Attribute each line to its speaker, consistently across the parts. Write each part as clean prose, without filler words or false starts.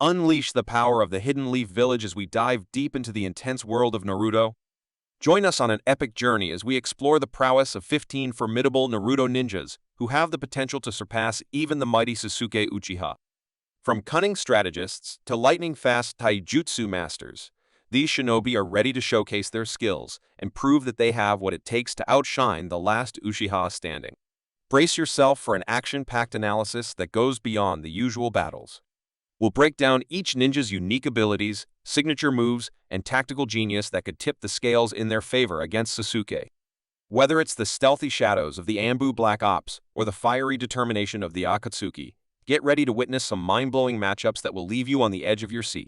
Speaker 1: Unleash the power of the Hidden Leaf Village as we dive deep into the intense world of Naruto. Join us on an epic journey as we explore the prowess of 15 formidable Naruto ninjas who have the potential to surpass even the mighty Sasuke Uchiha. From cunning strategists to lightning-fast taijutsu masters, these shinobi are ready to showcase their skills and prove that they have what it takes to outshine the last Uchiha standing. Brace yourself for an action-packed analysis that goes beyond the usual battles. We'll break down each ninja's unique abilities, signature moves, and tactical genius that could tip the scales in their favor against Sasuke. Whether it's the stealthy shadows of the Anbu Black Ops or the fiery determination of the Akatsuki, get ready to witness some mind-blowing matchups that will leave you on the edge of your seat.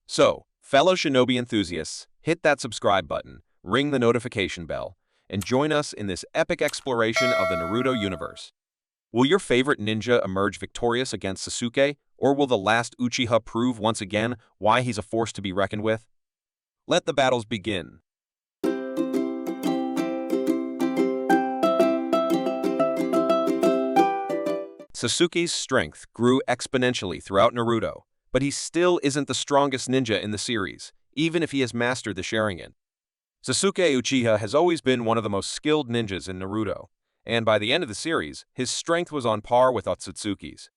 Speaker 1: So, fellow shinobi enthusiasts, hit that subscribe button, ring the notification bell, and join us in this epic exploration of the Naruto universe. Will your favorite ninja emerge victorious against Sasuke, or will the last Uchiha prove once again why he's a force to be reckoned with? Let the battles begin. Sasuke's strength grew exponentially throughout Naruto, but he still isn't the strongest ninja in the series, even if he has mastered the Sharingan. Sasuke Uchiha has always been one of the most skilled ninjas in Naruto, and by the end of the series, his strength was on par with Otsutsuki's.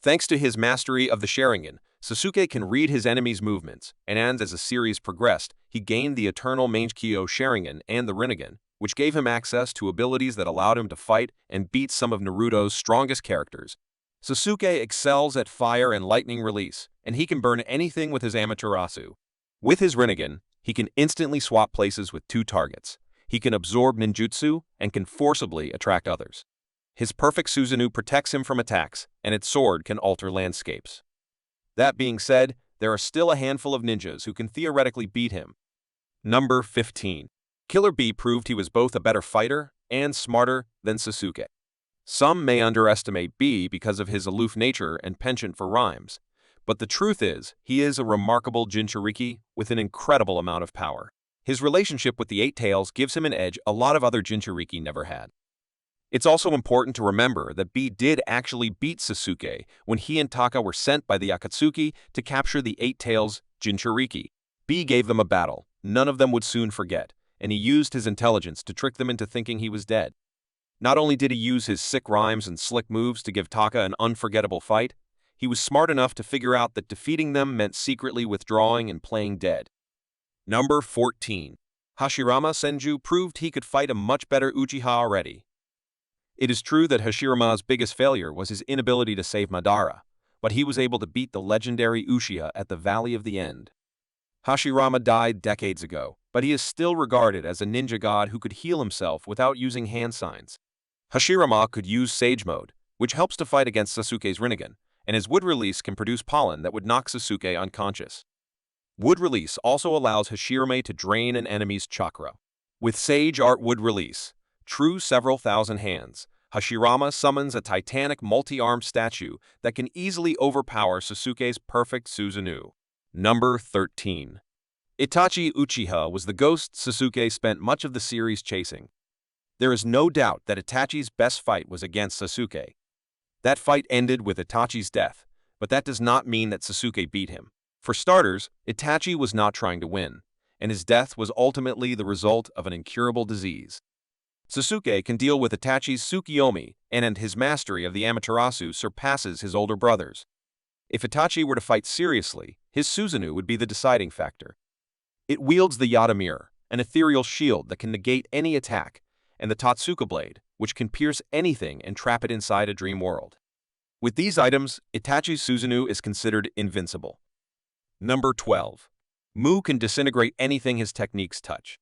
Speaker 1: Thanks to his mastery of the Sharingan, Sasuke can read his enemy's movements, and as the series progressed, he gained the eternal Mangekyo Sharingan and the Rinnegan, which gave him access to abilities that allowed him to fight and beat some of Naruto's strongest characters. Sasuke excels at fire and lightning release, and he can burn anything with his Amaterasu. With his Rinnegan, he can instantly swap places with two targets. He can absorb ninjutsu and can forcibly attract others. His perfect Susanoo protects him from attacks, and its sword can alter landscapes. That being said, there are still a handful of ninjas who can theoretically beat him. Number 15. Killer Bee proved he was both a better fighter and smarter than Sasuke. Some may underestimate Bee because of his aloof nature and penchant for rhymes, but the truth is, he is a remarkable Jinchuriki with an incredible amount of power. His relationship with the Eight Tails gives him an edge a lot of other Jinchuriki never had. It's also important to remember that Bee did actually beat Sasuke when he and Taka were sent by the Akatsuki to capture the Eight Tails Jinchuriki. Bee gave them a battle none of them would soon forget, and he used his intelligence to trick them into thinking he was dead. Not only did he use his sick rhymes and slick moves to give Taka an unforgettable fight, he was smart enough to figure out that defeating them meant secretly withdrawing and playing dead. Number 14. Hashirama Senju proved he could fight a much better Uchiha already. It is true that Hashirama's biggest failure was his inability to save Madara, but he was able to beat the legendary Uchiha at the Valley of the End. Hashirama died decades ago, but he is still regarded as a ninja god who could heal himself without using hand signs. Hashirama could use Sage Mode, which helps to fight against Sasuke's Rinnegan, and his wood release can produce pollen that would knock Sasuke unconscious. Wood release also allows Hashirama to drain an enemy's chakra. With Sage Art Wood release, true several thousand hands, Hashirama summons a titanic multi-armed statue that can easily overpower Sasuke's perfect Susanoo. Number 13. Itachi Uchiha was the ghost Sasuke spent much of the series chasing. There is no doubt that Itachi's best fight was against Sasuke. That fight ended with Itachi's death, but that does not mean that Sasuke beat him. For starters, Itachi was not trying to win, and his death was ultimately the result of an incurable disease. Sasuke can deal with Itachi's Tsukiyomi, and his mastery of the Amaterasu surpasses his older brothers. If Itachi were to fight seriously, his Susanoo would be the deciding factor. It wields the Yata Mirror, an ethereal shield that can negate any attack, and the Totsuka Blade, which can pierce anything and trap it inside a dream world. With these items, Itachi's Susanoo is considered invincible. Number 12. Mu can disintegrate anything his techniques touch.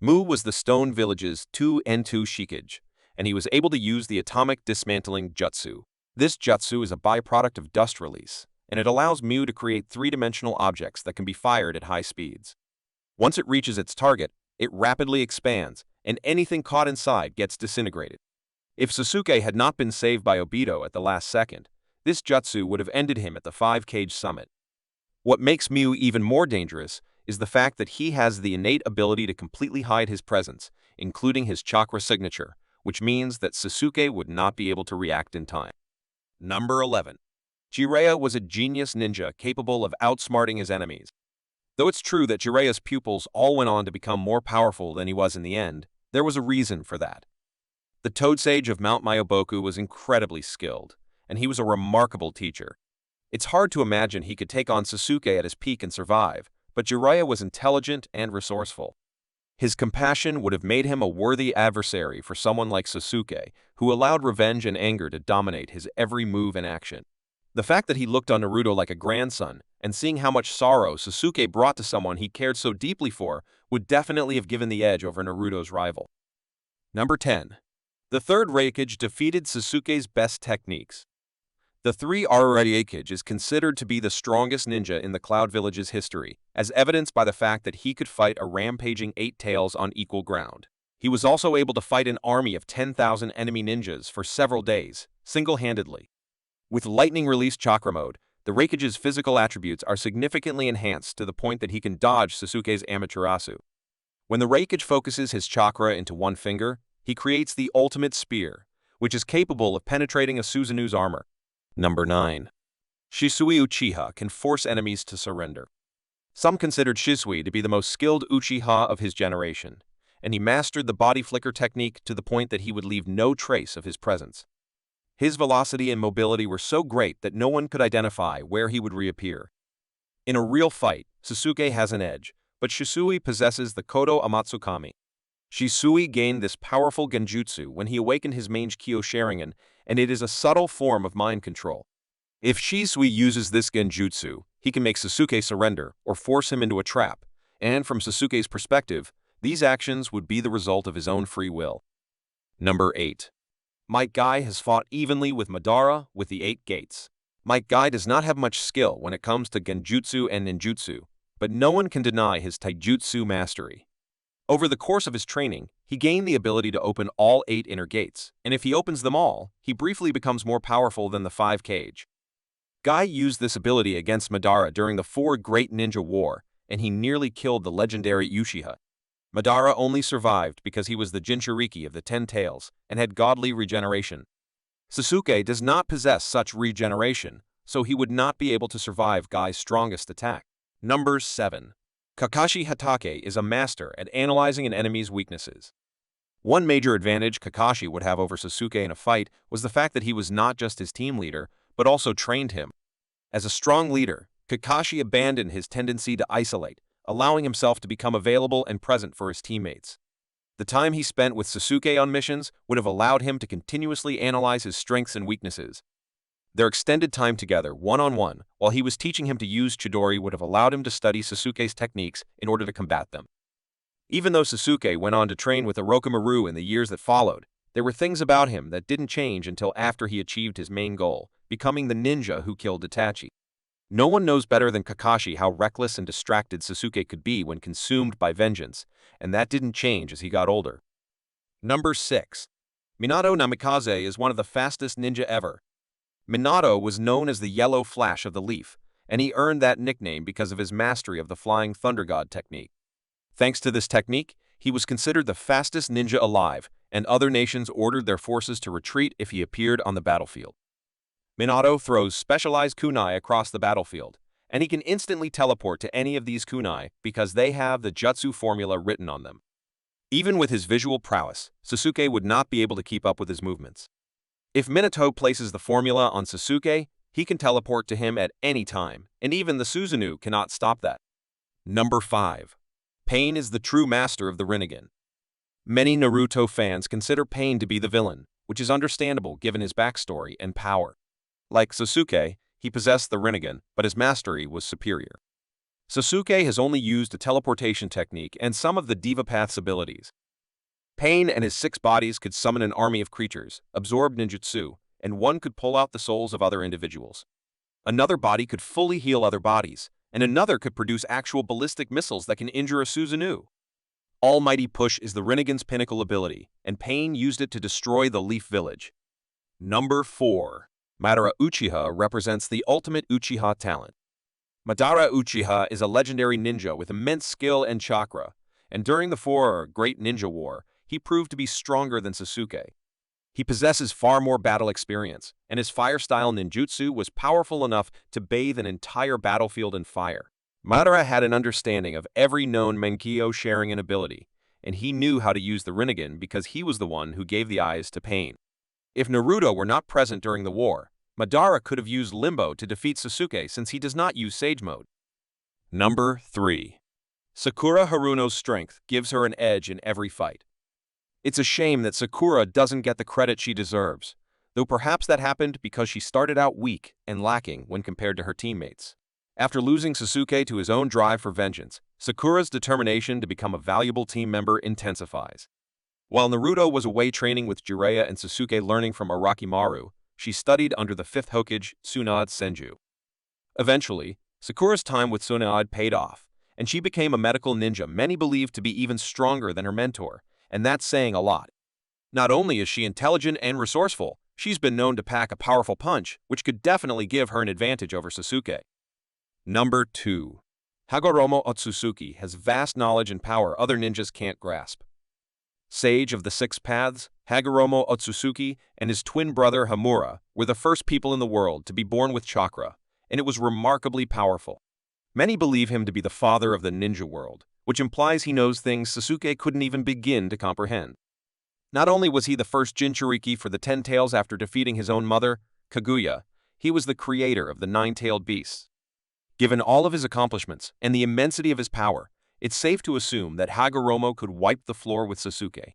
Speaker 1: Mu was the Stone Village's 2N2 Shikage, and he was able to use the atomic dismantling jutsu. This jutsu is a byproduct of dust release, and it allows Mu to create three-dimensional objects that can be fired at high speeds. Once it reaches its target, it rapidly expands, and anything caught inside gets disintegrated. If Sasuke had not been saved by Obito at the last second, this jutsu would have ended him at the 5-cage summit. What makes Mu even more dangerous is the fact that he has the innate ability to completely hide his presence, including his chakra signature, which means that Sasuke would not be able to react in time. Number 11. Jiraiya was a genius ninja capable of outsmarting his enemies. Though it's true that Jiraiya's pupils all went on to become more powerful than he was in the end, there was a reason for that. The Toad Sage of Mount Myoboku was incredibly skilled, and he was a remarkable teacher. It's hard to imagine he could take on Sasuke at his peak and survive, but Jiraiya was intelligent and resourceful. His compassion would have made him a worthy adversary for someone like Sasuke, who allowed revenge and anger to dominate his every move and action. The fact that he looked on Naruto like a grandson, and seeing how much sorrow Sasuke brought to someone he cared so deeply for, would definitely have given the edge over Naruto's rival. Number 10. The third Raikage defeated Sasuke's best techniques. The 3R Raikage is considered to be the strongest ninja in the Cloud Village's history, as evidenced by the fact that he could fight a rampaging 8 tails on equal ground. He was also able to fight an army of 10,000 enemy ninjas for several days, single-handedly. With lightning-release chakra mode, the Raikage's physical attributes are significantly enhanced to the point that he can dodge Sasuke's Amaterasu. When the Raikage focuses his chakra into one finger, he creates the ultimate spear, which is capable of penetrating a Susanu's armor. Number 9. Shisui Uchiha can force enemies to surrender. Some considered Shisui to be the most skilled Uchiha of his generation, and he mastered the body flicker technique to the point that he would leave no trace of his presence. His velocity and mobility were so great that no one could identify where he would reappear. In a real fight, Sasuke has an edge, but Shisui possesses the Kodo Amatsukami. Shisui gained this powerful genjutsu when he awakened his Mange-Kyo Sharingan, and it is a subtle form of mind control. If Shisui uses this genjutsu, he can make Sasuke surrender or force him into a trap, and from Sasuke's perspective, these actions would be the result of his own free will. Number 8. Might Guy has fought evenly with Madara with the 8 gates. Might Guy does not have much skill when it comes to genjutsu and ninjutsu, but no one can deny his taijutsu mastery. Over the course of his training, he gained the ability to open all 8 inner gates, and if he opens them all, he briefly becomes more powerful than the 5 cage. Guy used this ability against Madara during the 4 Great Ninja War, and he nearly killed the legendary Uchiha. Madara only survived because he was the Jinchuriki of the 10 Tails and had godly regeneration. Sasuke does not possess such regeneration, so he would not be able to survive Guy's strongest attack. Number 7. Kakashi Hatake is a master at analyzing an enemy's weaknesses. One major advantage Kakashi would have over Sasuke in a fight was the fact that he was not just his team leader, but also trained him. As a strong leader, Kakashi abandoned his tendency to isolate, allowing himself to become available and present for his teammates. The time he spent with Sasuke on missions would have allowed him to continuously analyze his strengths and weaknesses. Their extended time together, one-on-one, while he was teaching him to use Chidori would have allowed him to study Sasuke's techniques in order to combat them. Even though Sasuke went on to train with Orochimaru in the years that followed, there were things about him that didn't change until after he achieved his main goal, becoming the ninja who killed Itachi. No one knows better than Kakashi how reckless and distracted Sasuke could be when consumed by vengeance, and that didn't change as he got older. Number 6. Minato Namikaze is one of the fastest ninja ever. Minato was known as the Yellow Flash of the Leaf, and he earned that nickname because of his mastery of the Flying Thunder God technique. Thanks to this technique, he was considered the fastest ninja alive, and other nations ordered their forces to retreat if he appeared on the battlefield. Minato throws specialized kunai across the battlefield, and he can instantly teleport to any of these kunai because they have the jutsu formula written on them. Even with his visual prowess, Sasuke would not be able to keep up with his movements. If Minato places the formula on Sasuke, he can teleport to him at any time, and even the Susanoo cannot stop that. Number 5. Pain is the true master of the Rinnegan. Many Naruto fans consider Pain to be the villain, which is understandable given his backstory and power. Like Sasuke, he possessed the Rinnegan, but his mastery was superior. Sasuke has only used a teleportation technique and some of the Diva Path's abilities. Pain and his 6 bodies could summon an army of creatures, absorb ninjutsu, and one could pull out the souls of other individuals. Another body could fully heal other bodies, and another could produce actual ballistic missiles that can injure a Susanoo. Almighty Push is the Rinnegan's pinnacle ability, and Pain used it to destroy the Leaf Village. Number 4. Madara Uchiha represents the ultimate Uchiha talent. Madara Uchiha is a legendary ninja with immense skill and chakra, and during the 4 Great Ninja War, he proved to be stronger than Sasuke. He possesses far more battle experience, and his fire-style ninjutsu was powerful enough to bathe an entire battlefield in fire. Madara had an understanding of every known Menkyo Sharingan ability, and he knew how to use the Rinnegan because he was the one who gave the eyes to pain. If Naruto were not present during the war, Madara could have used Limbo to defeat Sasuke since he does not use Sage Mode. Number 3. Sakura Haruno's strength gives her an edge in every fight. It's a shame that Sakura doesn't get the credit she deserves, though perhaps that happened because she started out weak and lacking when compared to her teammates. After losing Sasuke to his own drive for vengeance, Sakura's determination to become a valuable team member intensifies. While Naruto was away training with Jiraiya and Sasuke learning from Orochimaru, she studied under the fifth Hokage, Tsunade Senju. Eventually, Sakura's time with Tsunade paid off, and she became a medical ninja many believed to be even stronger than her mentor, and that's saying a lot. Not only is she intelligent and resourceful, she's been known to pack a powerful punch, which could definitely give her an advantage over Sasuke. Number 2. Hagoromo Otsutsuki has vast knowledge and power other ninjas can't grasp. Sage of the Six Paths, Hagoromo Otsutsuki and his twin brother Hamura were the first people in the world to be born with chakra, and it was remarkably powerful. Many believe him to be the father of the ninja world, which implies he knows things Sasuke couldn't even begin to comprehend. Not only was he the first Jinchuriki for the Ten Tails after defeating his own mother, Kaguya, he was the creator of the Nine-Tailed Beasts. Given all of his accomplishments and the immensity of his power, it's safe to assume that Hagoromo could wipe the floor with Sasuke.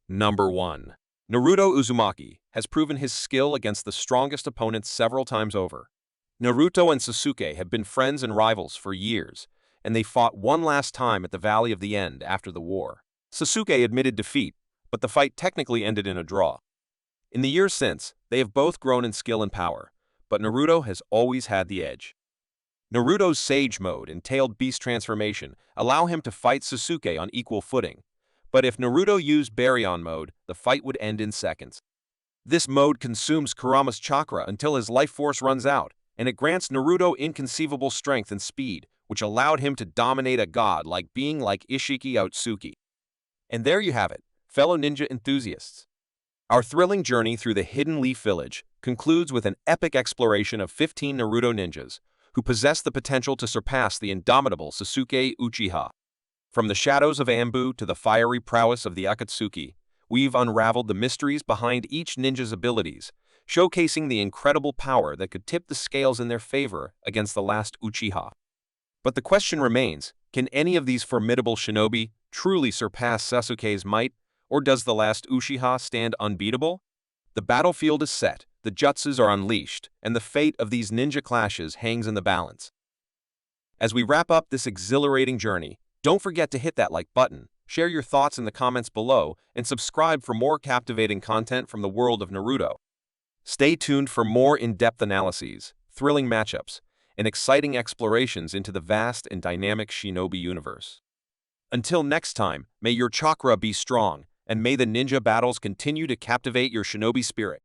Speaker 1: Number 1. Naruto Uzumaki has proven his skill against the strongest opponents several times over. Naruto and Sasuke have been friends and rivals for years, and they fought one last time at the Valley of the End after the war. Sasuke admitted defeat, but the fight technically ended in a draw. In the years since, they have both grown in skill and power, but Naruto has always had the edge. Naruto's Sage Mode and Tailed Beast transformation allow him to fight Sasuke on equal footing, but if Naruto used Baryon Mode, the fight would end in seconds. This mode consumes Kurama's chakra until his life force runs out, and it grants Naruto inconceivable strength and speed, which allowed him to dominate a god-like being like Ishiki Otsuki. And there you have it, fellow ninja enthusiasts. Our thrilling journey through the Hidden Leaf Village concludes with an epic exploration of 15 Naruto ninjas, who possess the potential to surpass the indomitable Sasuke Uchiha. From the shadows of Anbu to the fiery prowess of the Akatsuki, we've unraveled the mysteries behind each ninja's abilities, showcasing the incredible power that could tip the scales in their favor against the last Uchiha. But the question remains, can any of these formidable shinobi truly surpass Sasuke's might, or does the last Uchiha stand unbeatable? The battlefield is set, the jutsus are unleashed, and the fate of these ninja clashes hangs in the balance. As we wrap up this exhilarating journey, don't forget to hit that like button, share your thoughts in the comments below, and subscribe for more captivating content from the world of Naruto. Stay tuned for more in-depth analyses, thrilling matchups, and exciting explorations into the vast and dynamic Shinobi universe. Until next time, may your chakra be strong, and may the ninja battles continue to captivate your Shinobi spirit.